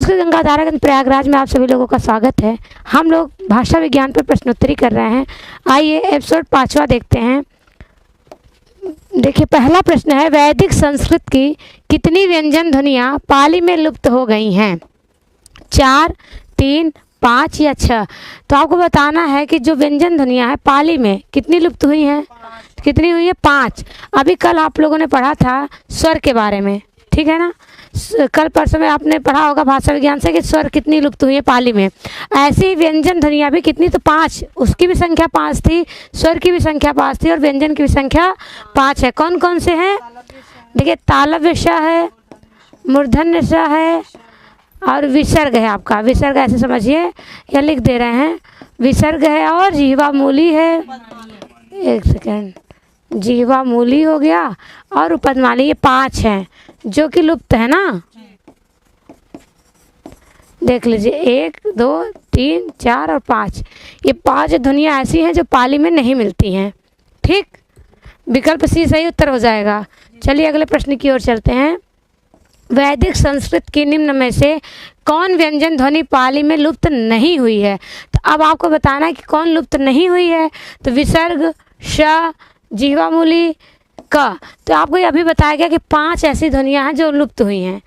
संस्कृत गंगा धारागंज प्रयागराज में आप सभी लोगों का स्वागत है। हम लोग भाषा विज्ञान पर प्रश्नोत्तरी कर रहे हैं। आइए एपिसोड 5वां देखते हैं। देखिए, पहला प्रश्न है, वैदिक संस्कृत की कितनी व्यंजन ध्वनियाँ पाली में लुप्त हो गई हैं? 4, 3, 5 या 6? तो आपको बताना है कि जो व्यंजन ध्वनियाँ हैं पाली में कितनी लुप्त हुई हैं। कितनी हुई है? 5। अभी कल आप लोगों ने पढ़ा था स्वर के बारे में, ठीक है ना। कल परसों में आपने पढ़ा होगा भाषा विज्ञान से कि स्वर कितनी लुप्त हुई है पाली में। ऐसी ही व्यंजन ध्वनियाँ भी कितनी, तो 5। उसकी भी संख्या 5 थी, स्वर की भी संख्या 5 थी और व्यंजन की भी संख्या 5 है। कौन कौन से हैं? देखिए, तालव्य श है, मूर्धन्य श है और विसर्ग है। आपका विसर्ग ऐसे समझिए, या लिख दे रहे हैं, विसर्ग है और जीवा मूली है। एक सेकेंड, जीवा मूली हो गया और उपदमाली, ये 5 हैं जो कि लुप्त है ना। देख लीजिए, 1, 2, 3, 4 और 5, ये 5 ध्वनियाँ ऐसी हैं जो पाली में नहीं मिलती हैं। ठीक, विकल्प सी सही उत्तर हो जाएगा। चलिए अगले प्रश्न की ओर चलते हैं। वैदिक संस्कृत की निम्न में से कौन व्यंजन ध्वनि पाली में लुप्त नहीं हुई है? तो अब आपको बताना है कि कौन लुप्त नहीं हुई है। तो विसर्ग, श, जीवामूली, क। तो आपको ये अभी बताया गया कि 5 ऐसी ध्वनियाँ हैं जो लुप्त हुई हैं।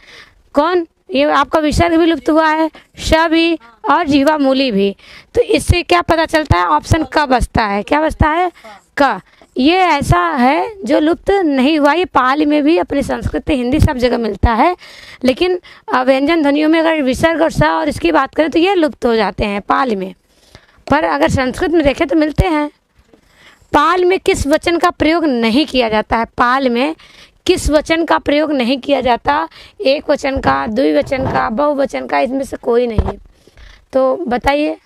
कौन? ये आपका विसर्ग भी लुप्त हुआ है, श भी और जीवामूली भी। तो इससे क्या पता चलता है? ऑप्शन क बचता है। क्या बचता है? क। ये ऐसा है जो लुप्त नहीं हुआ। ये पाली में भी, अपनी संस्कृत हिंदी सब जगह मिलता है, लेकिन व्यंजन ध्वनियों में अगर विसर्ग और स और इसकी बात करें तो ये लुप्त हो जाते हैं पाली में। पर अगर संस्कृत में देखें तो मिलते हैं। पाल में किस वचन का प्रयोग नहीं किया जाता है? पाल में किस वचन का प्रयोग नहीं किया जाता? एक वचन का, द्विवचन का, बहुवचन का, इसमें से कोई नहीं। तो बताइए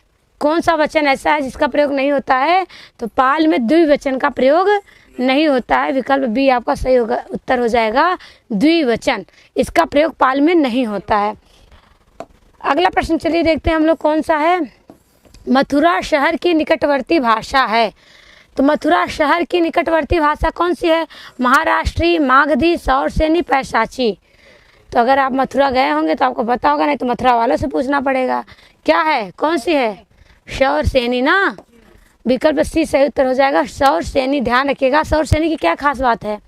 कौन सा वचन ऐसा है जिसका प्रयोग नहीं होता है? तो पाल में द्विवचन का प्रयोग नहीं होता है। विकल्प बी आपका सही होगा, उत्तर हो जाएगा द्विवचन। इसका प्रयोग पाल में नहीं होता है। अगला प्रश्न चलिए देखते हैं हम लोग कौन सा है। मथुरा शहर की निकटवर्ती भाषा है। तो मथुरा शहर की निकटवर्ती भाषा कौन सी है? महाराष्ट्री, मागधी, सौरसेनी, पैशाची। तो अगर आप मथुरा गए होंगे तो आपको पता होगा, नहीं तो मथुरा वालों से पूछना पड़ेगा। क्या है, कौन सी है? सौरसेनी ना। विकल्प सी सही उत्तर हो जाएगा, सौरसेनी। ध्यान रखिएगा, सौरसेनी की क्या खास बात है?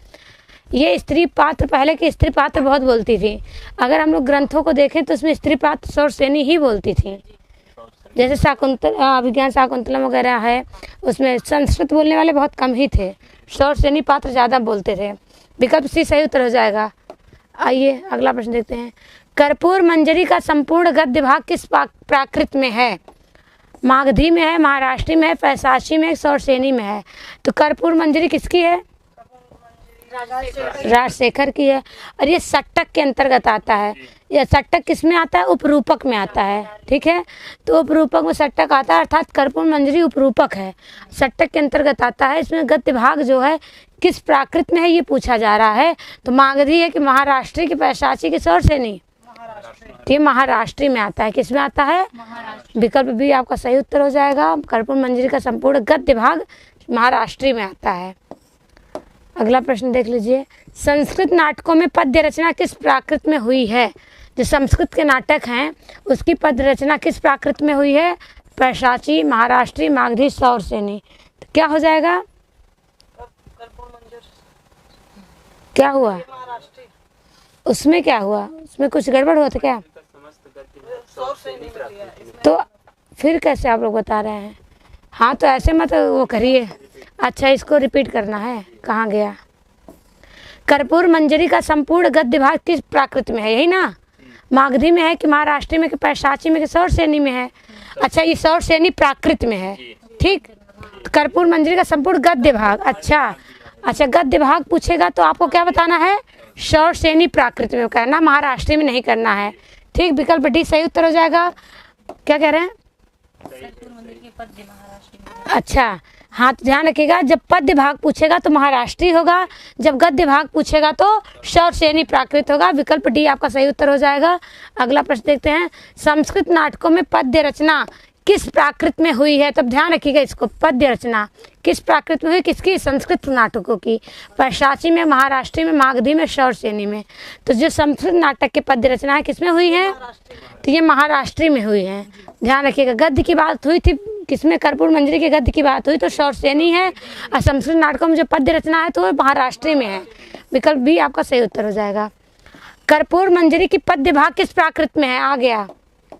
ये स्त्री पात्र, पहले की स्त्री पात्र बहुत बोलती थी। अगर हम लोग ग्रंथों को देखें तो उसमें स्त्री पात्र सौरसेनी ही बोलती थी। जैसे शाकुंतला, विज्ञान शाकुंतलम वगैरह है, उसमें संस्कृत बोलने वाले बहुत कम ही थे, सौरसेनी पात्र ज़्यादा बोलते थे। विकल्प सी सही उत्तर हो जाएगा। आइए अगला प्रश्न देखते हैं। कर्पूर मंजरी का संपूर्ण गद्य भाग किस प्राकृत में है? मागधी में है, महाराष्ट्री में है, पैशाची में है, सौरसेनी में है। तो कर्पूर मंजरी किसकी है? राजशेखर की है। और ये सट्टक के अंतर्गत आता है। यह सट्टक किस में आता है? उपरूपक में आता है। ठीक है, तो उपरूपक में सट्टक आता है, अर्थात कर्पूर मंजरी उपरूपक है, सट्टक के अंतर्गत आता है। इसमें गद्य भाग जो है किस प्राकृत में है ये पूछा जा रहा है। तो मागधी है कि महाराष्ट्री की, पैशाची की, सौरसेनी? ये महाराष्ट्री में आता है। किस में आता है? विकल्प भी आपका सही उत्तर हो जाएगा। कर्पूर मंजरी का संपूर्ण गद्य भाग महाराष्ट्री में आता है। अगला प्रश्न देख लीजिए। संस्कृत नाटकों में पद्य रचना किस प्राकृत में हुई है? जो संस्कृत के नाटक हैं उसकी पद्य रचना किस प्राकृत में हुई है? पैशाची, महाराष्ट्री, मागधी, सौरसेनी। तो क्या हो जाएगा? क्या हुआ उसमें? क्या हुआ उसमें? कुछ गड़बड़ हुआ था क्या? तो फिर कैसे आप लोग बता रहे हैं? हाँ, तो ऐसे मत वो करिए। अच्छा, इसको रिपीट करना है। कहाँ गया? कर्पूर मंजरी का संपूर्ण गद्य भाग किस प्राकृत में है? यही ना। मागधी में है कि महाराष्ट्र में कि पैशाची में कि सौरसेनी में है? अच्छा, ये सौरसेनी प्राकृत में है। ठीक, तो कर्पूर मंजरी का संपूर्ण गद्य भाग। अच्छा, गद्य भाग पूछेगा तो आपको क्या बताना है? सौरसेनी प्राकृत में करना, महाराष्ट्र में नहीं करना है। ठीक, विकल्प डी सही उत्तर हो जाएगा। क्या कह रहे हैं? अच्छा, हाँ, तो ध्यान रखिएगा, जब पद्य भाग पूछेगा तो महाराष्ट्री होगा, जब गद्य भाग पूछेगा तो सौरसेनी प्राकृत होगा। विकल्प डी आपका सही उत्तर हो जाएगा। अगला प्रश्न देखते हैं। संस्कृत नाटकों में पद्य रचना किस प्राकृत में हुई है? तब ध्यान रखिएगा इसको, पद्य रचना किस प्राकृत में हुई? किसकी? संस्कृत नाटकों की। पैशाची में, महाराष्ट्री में, मागधी में, शौरसेनी में। तो जो संस्कृत नाटक के पद्य रचना है किसमें हुई है? तो ये महाराष्ट्री में हुई है। ध्यान रखिएगा। गद्य की बात हुई थी किसमें? कर्पूर मंजरी के गद्य की बात हुई तो शौरसेनी है, और संस्कृत नाटकों में जो पद्य रचना है तो वो महाराष्ट्री में है। विकल्प बी आपका सही उत्तर हो जाएगा। कर्पूर मंजरी की पद्य भाग किस प्राकृत में है? आ गया,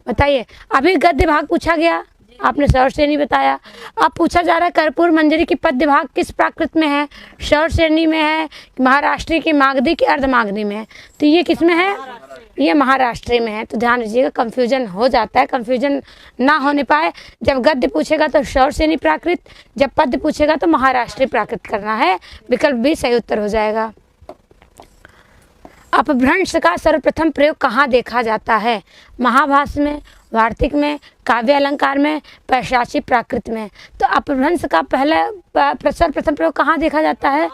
बताइए। अभी गद्य भाग पूछा गया, आपने शौरसेनी बताया। अब पूछा जा रहा है कर्पूर मंजरी की पद्य भाग किस प्राकृत में है? शौरसेनी में है, महाराष्ट्री की, मागधी की, अर्धमागधी में है? तो ये किस में है? ये महाराष्ट्री में है। तो ध्यान रखिएगा, कंफ्यूजन हो जाता है। कंफ्यूजन ना होने पाए, जब गद्य पूछेगा तो शौरसेनी प्राकृत, जब पद्य पूछेगा तो महाराष्ट्री प्राकृत करना है। विकल्प बी सही उत्तर हो जाएगा। अपभ्रंश का सर्वप्रथम प्रयोग कहाँ देखा जाता है? महाभाष्य में, वार्तिक में, काव्य अलंकार में, पैशाची प्राकृत में। तो अपभ्रंश का सर्वप्रथम प्रयोग कहाँ देखा जाता है?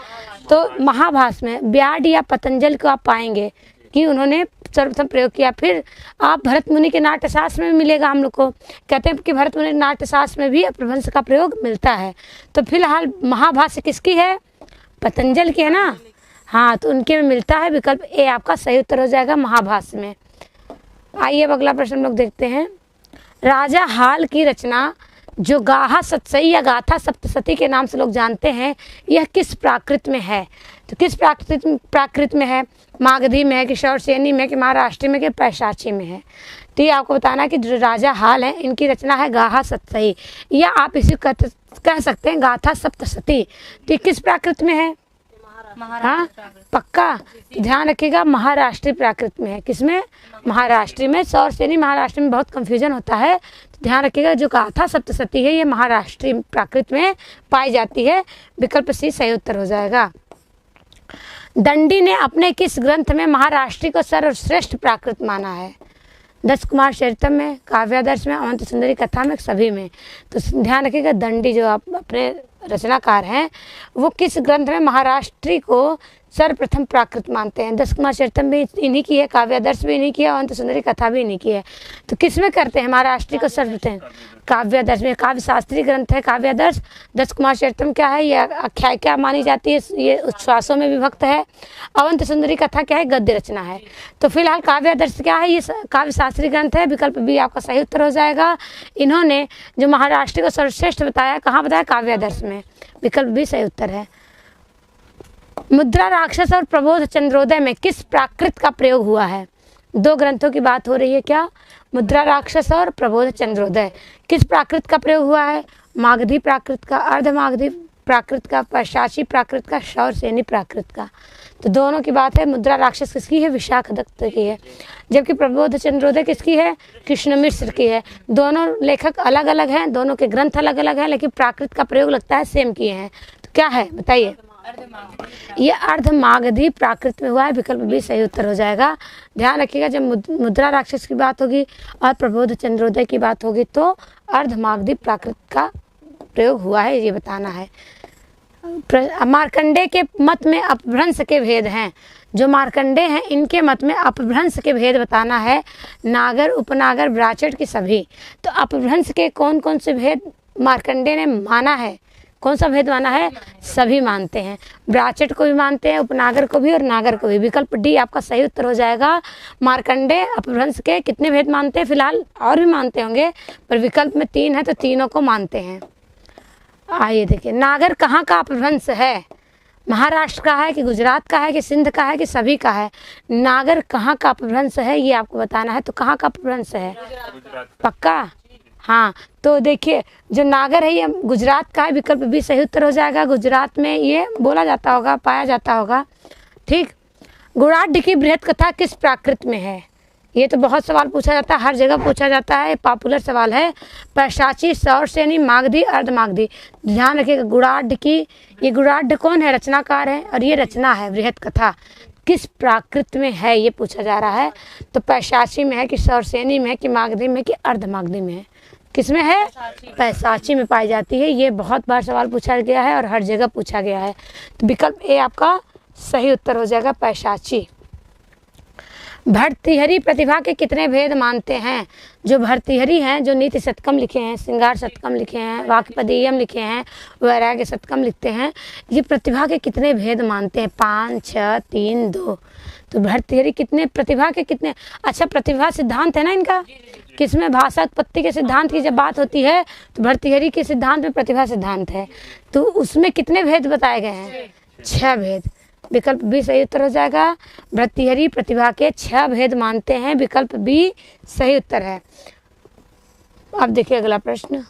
तो महाभाष्य में। ब्याड या पतंजलि को आप पाएंगे कि उन्होंने सर्वप्रथम प्रयोग किया। फिर आप भरत मुनि के नाट्यशास्त्र में मिलेगा, हम लोग को कहते हैं कि भरत मुनि के नाट्यशास्त्र में भी अपभ्रंश का प्रयोग मिलता है। तो फिलहाल महाभाष्य किसकी है? पतंजलि की है ना। हाँ, तो उनके में मिलता है। विकल्प ए आपका सही उत्तर हो जाएगा, महाभाष्य में। आइए अब अगला प्रश्न हम लोग देखते हैं। राजा हाल की रचना जो गाहा सतसई या गाथा सप्तशती के नाम से लोग जानते हैं, यह किस प्राकृत में है? तो किस प्राकृत में है? मागधी में है कि शौरसेनी में कि महाराष्ट्री में कि पैशाची में है? तो ये आपको बताना है कि जो राजा हाल है इनकी रचना है गाहा सतसई, या आप इसे कह सकते हैं गाथा सप्तशती। तो किस प्राकृत में है? हाँ, पक्का। तो ध्यान रखिएगा, महाराष्ट्री प्राकृत में है। किसमें? महाराष्ट्री में। शौरसेनी महाराष्ट्र में बहुत कंफ्यूजन होता है, तो ध्यान रखिएगा जो गाथा सप्तशती है ये महाराष्ट्री प्राकृत में पाई जाती है। विकल्प सी सही उत्तर हो जाएगा। दंडी ने अपने किस ग्रंथ में महाराष्ट्री को सर्वश्रेष्ठ प्राकृत माना है? दस कुमार चरितम में, काव्यादर्श में, अवंत सुंदरी कथा में, सभी में। तो ध्यान रखिएगा, दंडी जो आप अपने रचनाकार हैं वो किस ग्रंथ में महाराष्ट्री को सर्वप्रथम प्राकृत मानते हैं? दस कुमार चरितम भी इन्हीं की है, काव्यादर्श भी इन्हीं की है, अवंत सुंदरी कथा भी इन्हीं की है। तो किस में करते हैं महाराष्ट्री को सर्वप्रथम? काव्यादर्श में। काव्य शास्त्रीय ग्रंथ है काव्यादर्श। दस कुमार चरितम क्या है? ये आख्यायिका मानी जाती है, ये उच्छ्वासों में विभक्त है। अवंत सुंदरी कथा क्या है? गद्य रचना है। तो फिलहाल काव्यादर्श क्या है? ये काव्य शास्त्रीय ग्रंथ है। विकल्प बी आपका सही उत्तर हो जाएगा। इन्होंने जो महाराष्ट्री को सर्वश्रेष्ठ बताया, कहाँ बताया? काव्यादर्श में। विकल्प बी सही उत्तर है। मुद्रा राक्षस और प्रबोध चंद्रोदय में किस प्राकृत का प्रयोग हुआ है? दो ग्रंथों की बात हो रही है। क्या? मुद्रा राक्षस और प्रबोध चंद्रोदय। किस प्राकृत का प्रयोग हुआ है? मागधी प्राकृत का, अर्धमागधी प्राकृत का, पैशाची प्राकृत का, शौरसेनी प्राकृत का। तो दोनों की बात है। मुद्रा राक्षस किसकी है? विशाख दत्त की है। जबकि प्रबोध चंद्रोदय किसकी है? कृष्ण मिश्र की है। दोनों लेखक अलग अलग हैं, दोनों के ग्रंथ अलग अलग हैं, लेकिन प्राकृत का प्रयोग लगता है सेम किए हैं। तो क्या है बताइए? ये अर्धमागधी प्राकृत में हुआ है। विकल्प भी सही उत्तर हो जाएगा। ध्यान रखिएगा, जब मुद्रा राक्षस की बात होगी और प्रबोध चंद्रोदय की बात होगी तो अर्धमागधी प्राकृत का प्रयोग हुआ है, ये बताना है। मार्कंडे के मत में अपभ्रंश के भेद हैं। जो मार्कंडे हैं इनके मत में अपभ्रंश के भेद बताना है। नागर, उपनागर, ब्राचट की सभी। तो अपभ्रंश के कौन कौन से भेद मार्कंडे ने माना है? कौन सा भेद माना है? सभी मानते हैं। ब्राचट को भी मानते हैं, उपनागर को भी और नागर को भी। विकल्प डी आपका सही उत्तर हो जाएगा। मार्कंडे अपभ्रंश के कितने भेद मानते हैं? फिलहाल और भी मानते होंगे, पर विकल्प में 3 है तो तीनों को मानते हैं। आइए देखिए, नागर कहाँ का अपभ्रंश है? महाराष्ट्र का है कि गुजरात का है कि सिंध का है कि सभी का है? नागर कहाँ का अपभ्रंश है ये आपको बताना है। तो कहाँ का अपभ्रंश है? पक्का? हाँ, तो देखिए जो नागर है ये गुजरात का है। विकल्प भी सही उत्तर हो जाएगा। गुजरात में ये बोला जाता होगा, पाया जाता होगा। ठीक। गुणाढ़ की बृहत कथा किस प्राकृत में है? ये तो बहुत सवाल पूछा जाता है, हर जगह पूछा जाता है, पॉपुलर सवाल है। पैशाची, शौरसेनी, मागधी, अर्धमागधी। ध्यान रखिएगा, गुणाढ़ की, ये गुणाढ़ कौन है? रचनाकार है, और ये रचना है बृहत कथा। किस प्राकृत में है ये पूछा जा रहा है। तो पैशाची में है कि शौरसेनी में है कि मागधी में कि अर्धमागधी में है? किसमें है? पैशाची में पाई जाती है। ये बहुत बार सवाल पूछा गया है और हर जगह पूछा गया है। तो विकल्प ए आपका सही उत्तर हो जाएगा, पैशाची। भर्तृहरि प्रतिभा के कितने भेद मानते हैं? जो भर्तृहरि हैं, जो नीति शतकम लिखे हैं, श्रृंगार शतकम लिखे हैं, वाक्यपदीयम लिखे हैं, वैराग्य शतकम लिखते हैं, ये प्रतिभा के कितने भेद मानते हैं? 5, 6, 3, 2। तो भर्तृहरि कितने, प्रतिभा के कितने? अच्छा, प्रतिभा सिद्धांत है ना इनका, किसमें? भाषा उत्पत्ति के सिद्धांत की जब बात होती है तो भर्तृहरि के सिद्धांत में प्रतिभा सिद्धांत है, तो उसमें कितने भेद बताए गए हैं? 6 भेद। विकल्प बी सही उत्तर हो जाएगा। भर्तृहरि प्रतिभा के 6 भेद मानते हैं, विकल्प बी सही उत्तर है। अब देखिए अगला प्रश्न।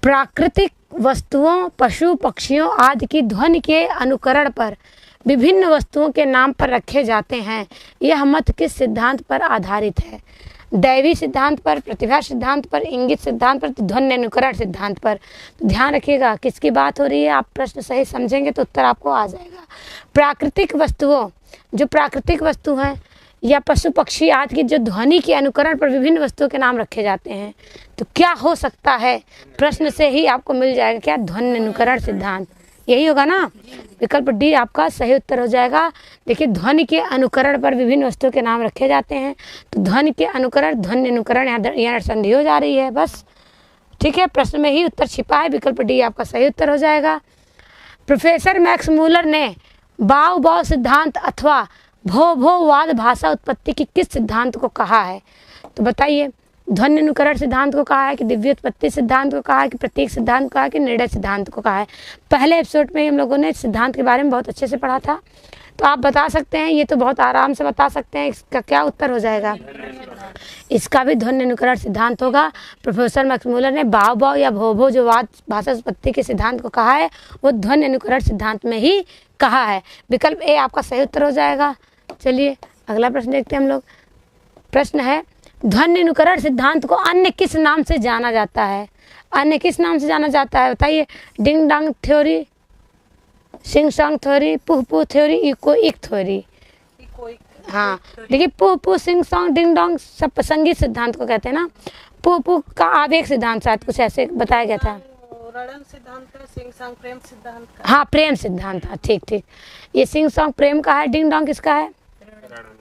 प्राकृतिक वस्तुओं, पशु पक्षियों आदि की ध्वनि के अनुकरण पर विभिन्न वस्तुओं के नाम पर रखे जाते हैं, यह मत किस सिद्धांत पर आधारित है? दैवी सिद्धांत पर, प्रतिभा सिद्धांत पर, इंगित सिद्धांत पर, ध्वनि अनुकरण सिद्धांत पर। तो ध्यान रखिएगा किसकी बात हो रही है, आप प्रश्न सही समझेंगे तो उत्तर आपको आ जाएगा। प्राकृतिक वस्तुओं, जो प्राकृतिक वस्तु हैं या पशु पक्षी आदि की जो ध्वनि के अनुकरण पर विभिन्न वस्तुओं के नाम रखे जाते हैं, तो क्या हो सकता है? प्रश्न से ही आपको मिल जाएगा क्या? ध्वनि अनुकरण सिद्धांत, यही होगा ना। विकल्प डी आपका सही उत्तर हो जाएगा। देखिए, ध्वनि के अनुकरण पर विभिन्न वस्तुओं के नाम रखे जाते हैं, तो ध्वनि के अनुकरण, ध्वनि अनुकरण यहाँ संधि हो जा रही है बस, ठीक है। प्रश्न में ही उत्तर छिपा है, विकल्प डी आपका सही उत्तर हो जाएगा। प्रोफेसर मैक्स मूलर ने बाव बाव सिद्धांत अथवा भो भोवाद भाषा उत्पत्ति की किस सिद्धांत को कहा है? तो बताइए, ध्वनि अनुकरण सिद्धांत को कहा है कि दिव्य उत्पत्ति सिद्धांत को कहा है कि प्रतीक सिद्धांत को कहा है कि निर्णय सिद्धांत को कहा है? पहले एपिसोड में हम लोगों ने सिद्धांत के बारे में बहुत अच्छे से पढ़ा था, तो आप बता सकते हैं, ये तो बहुत आराम से बता सकते हैं, इसका क्या उत्तर हो जाएगा? इसका भी ध्वनि अनुकरण सिद्धांत होगा। प्रोफेसर मैक्स मूलर ने बाव बाव या भो भो जो वाद भाषा उत्पत्ति के सिद्धांत को कहा है, वो ध्वनि अनुकरण सिद्धांत में ही कहा है। विकल्प ए आपका सही उत्तर हो जाएगा। चलिए अगला प्रश्न देखते हैं हम लोग। प्रश्न है, ध्वनि अनुकरण सिद्धांत को अन्य किस नाम से जाना जाता है? अन्य किस नाम से जाना जाता है बताइए? Ding dong theory, sing song theory, pooh pooh theory, echoic theory. हाँ, देखिए, पुह पुह, सिंग सॉन्ग, डिंग डोंग सब संगीत सिद्धांत को कहते हैं ना। पुह पुह का आवेग सिद्धांत शायद कुछ ऐसे बताया गया था। रणन सिद्धांत का, सिंग सॉन्ग प्रेम सिद्धांत का। हाँ, प्रेम सिद्धांत था, ठीक ठीक। ये सिंग सॉन्ग प्रेम का है, डिंग डोंग किसका है?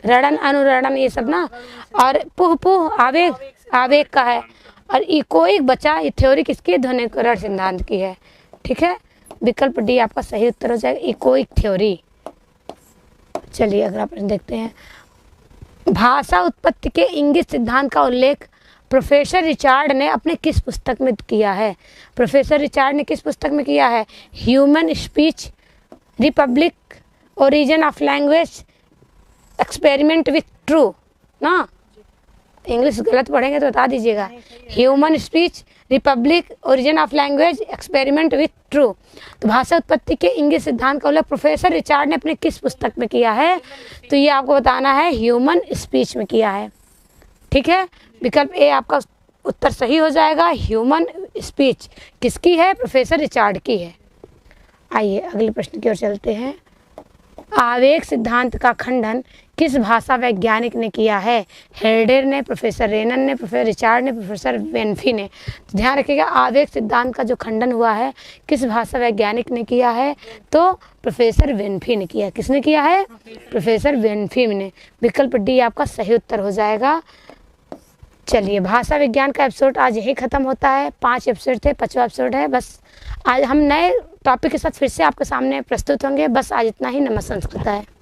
रणन अनुरणन, ये सब ना। और पुह पुह आवेग, आवेग का है। और इकोइक बचा, ये थ्योरी किसकी? ध्वनि अनुकरण सिद्धांत की है, ठीक है। विकल्प डी आपका सही उत्तर हो जाएगा, इकोइक थ्योरी। चलिए अगला प्रश्न देखते हैं। भाषा उत्पत्ति के इंगित सिद्धांत का उल्लेख प्रोफेसर रिचार्ड ने अपने किस पुस्तक में किया है? प्रोफेसर रिचार्ड ने किस पुस्तक में किया है? Human speech, Republic, origin of language, experiment with true ना। इंग्लिश गलत पढ़ेंगे तो बता दीजिएगा। Human speech, Republic, origin of language, experiment with true. तो भाषा उत्पत्ति के इंगित सिद्धांत का उल्लेख प्रोफेसर रिचार्ड ने अपने किस पुस्तक में किया है? तो ये आपको बताना है, ह्यूमन स्पीच में किया है, ठीक है। विकल्प ए आपका उत्तर सही हो जाएगा। ह्यूमन स्पीच किसकी है? प्रोफेसर रिचार्ड की है। आइए अगले प्रश्न की ओर चलते हैं। आवेग सिद्धांत का खंडन किस भाषा वैज्ञानिक ने किया है? हेर्डेर ने, प्रोफेसर रेनन ने, प्रोफेसर रिचार्ड ने, प्रोफेसर वेनफी ने। तो ध्यान रखिएगा, आवेग सिद्धांत का जो खंडन हुआ है किस भाषा वैज्ञानिक ने किया है? तो प्रोफेसर वेनफी ने किया। किसने किया है? प्रोफेसर वेनफी ने। विकल्प डी आपका सही उत्तर हो जाएगा। चलिए, भाषा विज्ञान का एपिसोड आज यही खत्म होता है। 5 एपिसोड थे, 5वां एपिसोड है। बस आज हम नए टॉपिक के साथ फिर से आपके सामने प्रस्तुत होंगे। बस आज इतना ही। नमस्कार है।